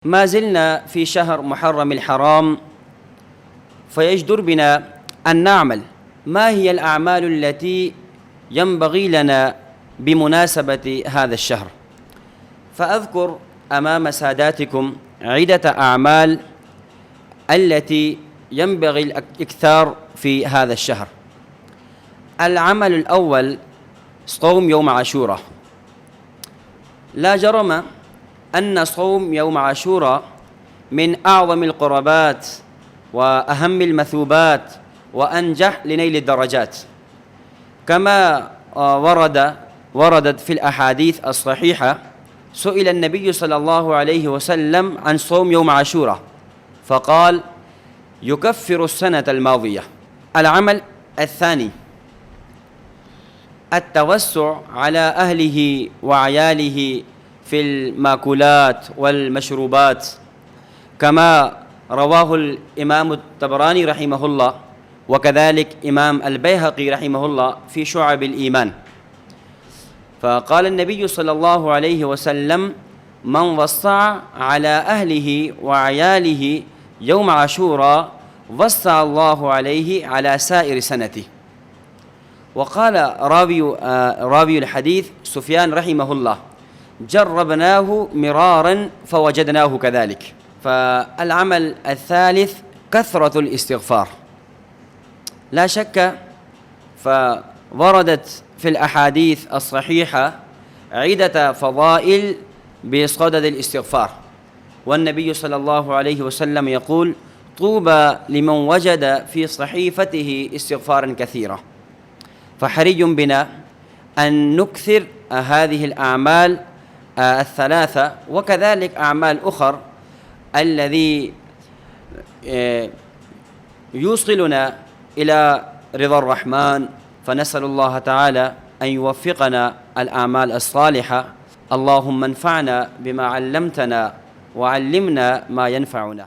ما زلنا في شهر محرم الحرام، فيجدر بنا أن نعمل ما هي الأعمال التي ينبغي لنا بمناسبة هذا الشهر. فأذكر أمام ساداتكم عدة أعمال التي ينبغي الإكثار في هذا الشهر. العمل الأول صوم يوم عاشوراء. لا جرم أن صوم يوم عاشوراء من أعظم القربات وأهم المثوبات وأنجح لنيل الدرجات، كما وردت في الأحاديث الصحيحة. سئل النبي صلى الله عليه وسلم عن صوم يوم عاشوراء فقال: يكفر السنة الماضية. العمل الثاني التوسع على أهله وعياله في المأكولات والمشروبات، كما رواه الإمام الطبراني رحمه الله، وكذلك إمام البيهقي رحمه الله في شعب الإيمان. فقال النبي صلى الله عليه وسلم: من وسع على أهله وعياله يوم عاشوراء وسع الله عليه على سائر سنته. وقال راوي الحديث سفيان رحمه الله: جربناه مرارا فوجدناه كذلك. فالعمل الثالث كثرة الاستغفار. لا شك فوردت في الأحاديث الصحيحة عدة فضائل بصدد الاستغفار، والنبي صلى الله عليه وسلم يقول: طوبى لمن وجد في صحيفته استغفارا كثيرا. فحري بنا أن نكثر هذه الأعمال الثلاثة، وكذلك أعمال أخر الذي يوصلنا إلى رضا الرحمن. فنسأل الله تعالى أن يوفقنا الأعمال الصالحة. اللهم انفعنا بما علمتنا وعلمنا ما ينفعنا.